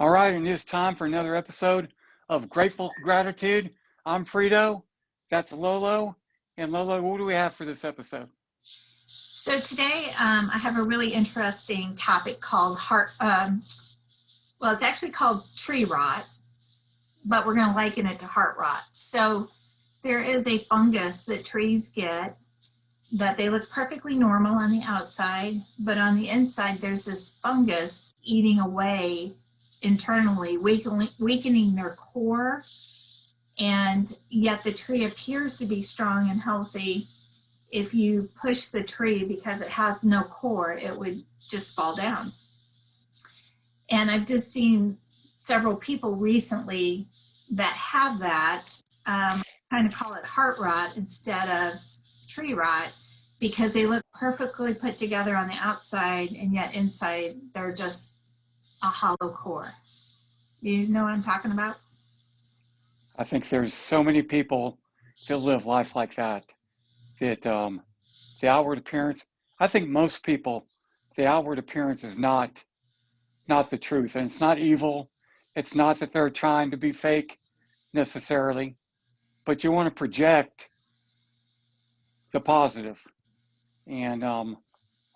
All right, and it's time for another episode of Grateful Gratitude. I'm Frito, that's Lolo, and Lolo, what do we have for this episode? So today I have a really interesting topic called it's actually called tree rot, but we're going to liken it to heart rot. So there is a fungus that trees get that they look perfectly normal on the outside, but on the inside there's this fungus eating away internally, weakening their core, and yet the tree appears to be strong and healthy. If you push the tree because it has no core, it would just fall down. And I've just seen several people recently that have that, kind of call it heart rot instead of tree rot, because they look perfectly put together on the outside, and yet inside they're just a hollow core. You know what I'm talking about? I think there's so many people that live life like that the outward appearance, I think most people, the outward appearance is not the truth. And it's not evil. It's not that they're trying to be fake necessarily, but you want to project the positive. And a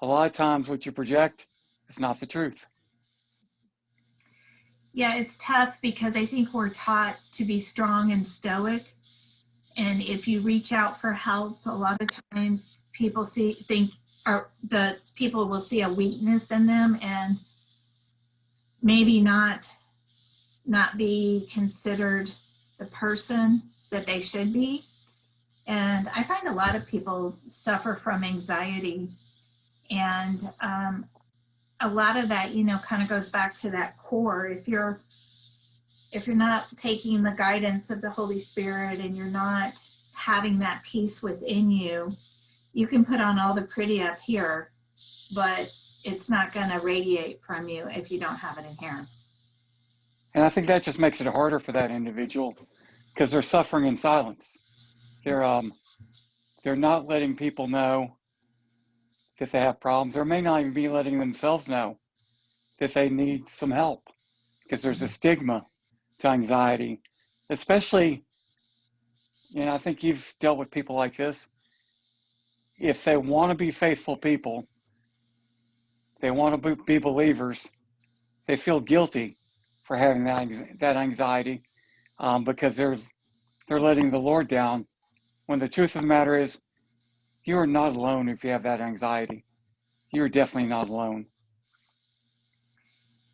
lot of times what you project is not the truth. Yeah, it's tough because I think we're taught to be strong and stoic. And if you reach out for help, a lot of times people the people will see a weakness in them and maybe not be considered the person that they should be. And I find a lot of people suffer from anxiety, and a lot of that, kind of goes back to that core. If you're not taking the guidance of the Holy Spirit and you're not having that peace within you, you can put on all the pretty up here, but it's not going to radiate from you if you don't have it in here. And I think that just makes it harder for that individual because they're suffering in silence. They're not letting people know that they have problems, or may not even be letting themselves know that they need some help, because there's a stigma to anxiety, especially, I think you've dealt with people like this. If they want to be faithful people, they want to be believers, they feel guilty for having that anxiety, because they're letting the Lord down, when the truth of the matter is, you are not alone if you have that anxiety. You're definitely not alone.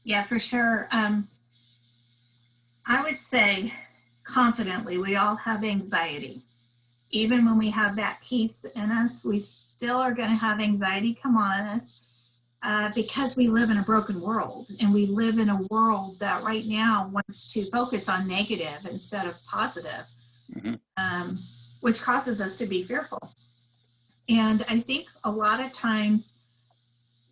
Yeah, for sure. I would say confidently, we all have anxiety. Even when we have that peace in us, we still are going to have anxiety come on us, because we live in a broken world, and we live in a world that right now wants to focus on negative instead of positive, which causes us to be fearful. And I think a lot of times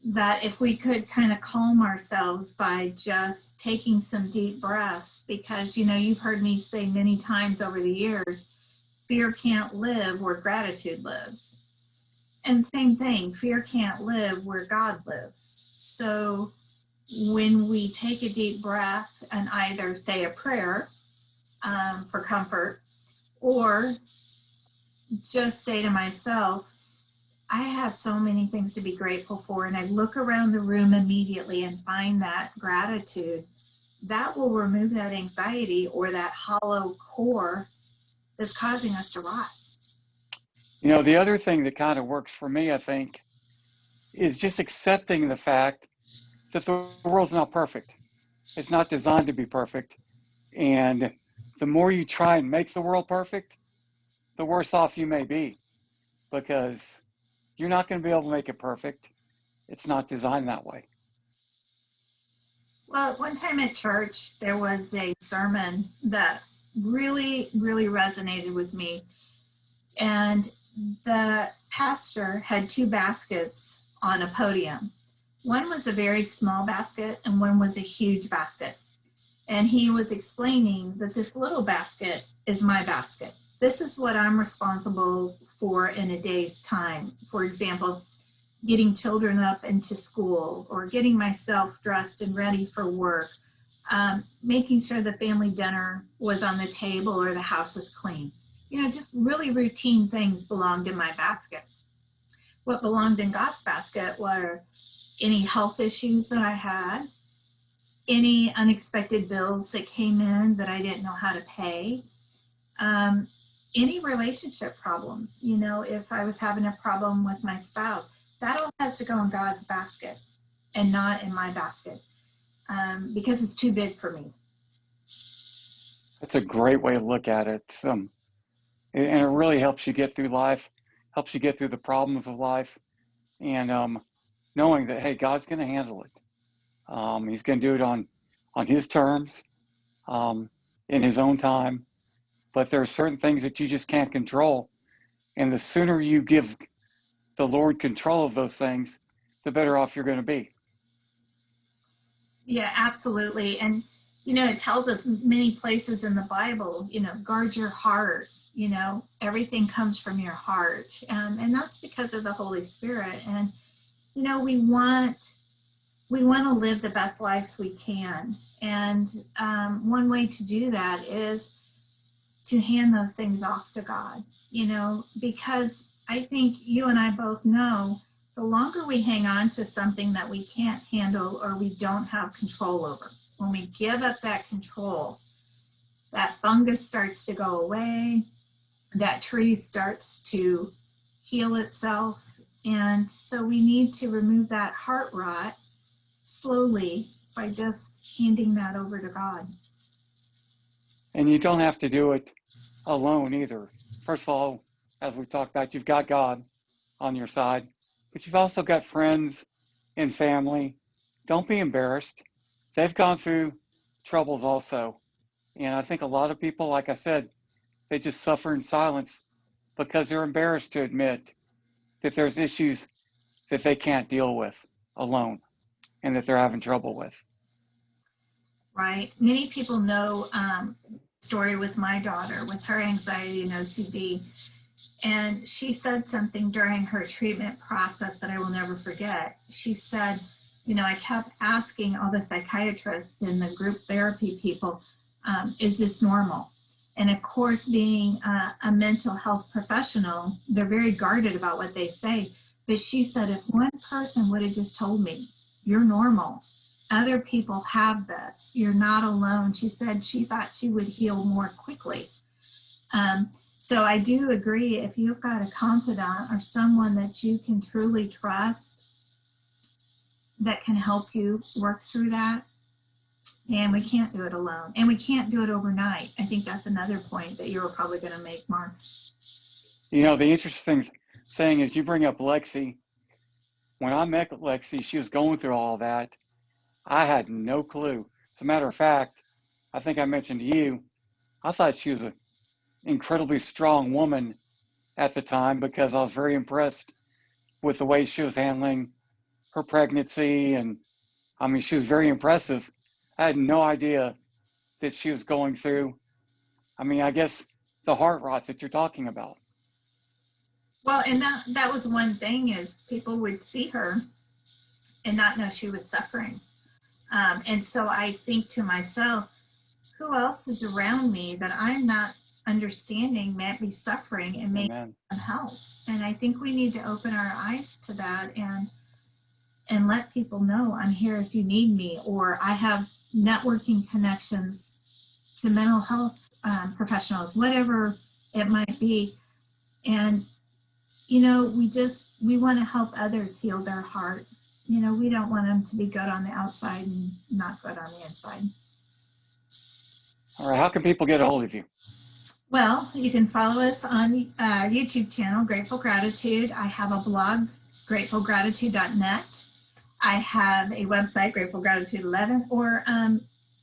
that if we could kind of calm ourselves by just taking some deep breaths, because, you've heard me say many times over the years, fear can't live where gratitude lives. And same thing, fear can't live where God lives. So when we take a deep breath and either say a prayer for comfort, or just say to myself, I have so many things to be grateful for, and I look around the room immediately and find that gratitude, that will remove that anxiety or that hollow core that's causing us to rot. The other thing that kind of works for me, I think, is just accepting the fact that the world's not perfect. It's not designed to be perfect. And the more you try and make the world perfect, the worse off you may be, because you're not going to be able to make it perfect. It's not designed that way. Well, one time at church, there was a sermon that really, really resonated with me. And the pastor had two baskets on a podium. One was a very small basket and one was a huge basket. And he was explaining that this little basket is my basket. This is what I'm responsible for in a day's time. For example, getting children up into school, or getting myself dressed and ready for work, making sure the family dinner was on the table or the house was clean. You know, just really routine things belonged in my basket. What belonged in God's basket were any health issues that I had, any unexpected bills that came in that I didn't know how to pay, any relationship problems. You know, if I was having a problem with my spouse, that all has to go in God's basket and not in my basket, because it's too big for me. That's a great way to look at it. And it really helps you get through life, helps you get through the problems of life, and knowing that, hey, God's going to handle it. He's going to do it on his terms, in his own time. But there are certain things that you just can't control. And the sooner you give the Lord control of those things, the better off you're going to be. Yeah, absolutely. And, you know, it tells us many places in the Bible, you know, guard your heart. You know, everything comes from your heart. And that's because of the Holy Spirit. And, you know, we want to live the best lives we can. And one way to do that is to hand those things off to God, you know, because I think you and I both know the longer we hang on to something that we can't handle or we don't have control over, when we give up that control, that fungus starts to go away, that tree starts to heal itself. And so we need to remove that heart rot slowly by just handing that over to God. And you don't have to do it alone either. First of all, as we talked about, you've got God on your side, but you've also got friends and family. Don't be embarrassed. They've gone through troubles also. And I think a lot of people, like I said, they just suffer in silence because they're embarrassed to admit that there's issues that they can't deal with alone and that they're having trouble with. Right. Many people know story with my daughter with her anxiety and OCD. And she said something during her treatment process that I will never forget. She said, you know, I kept asking all the psychiatrists and the group therapy people, is this normal? And of course, being a mental health professional, they're very guarded about what they say. But she said, if one person would have just told me, you're normal, other people have this, you're not alone. She said she thought she would heal more quickly. So I do agree, if you've got a confidant or someone that you can truly trust that can help you work through that, and we can't do it alone, and we can't do it overnight. I think that's another point that you were probably going to make, Mark. You know, the interesting thing is you bring up Lexi. When I met Lexi, she was going through all that. I had no clue. As a matter of fact, I think I mentioned to you, I thought she was an incredibly strong woman at the time because I was very impressed with the way she was handling her pregnancy. And I mean, she was very impressive. I had no idea that she was going through, I mean, I guess the heart rot that you're talking about. Well, and that was one thing, is people would see her and not know she was suffering. And so I think to myself, who else is around me that I'm not understanding might be suffering and may need some help? And I think we need to open our eyes to that and let people know I'm here if you need me, or I have networking connections to mental health professionals, whatever it might be. And, you know, we want to help others heal their heart. You know, we don't want them to be good on the outside and not good on the inside. All right, how can people get a hold of you? Well, you can follow us on our YouTube channel, Grateful Gratitude. I have a blog, gratefulgratitude.net. I have a website, Grateful Gratitude 11, or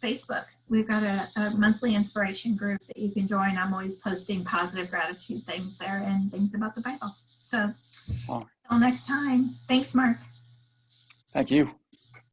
Facebook. We've got a monthly inspiration group that you can join. I'm always posting positive gratitude things there and things about the Bible. So until next time, thanks, Mark. Thank you.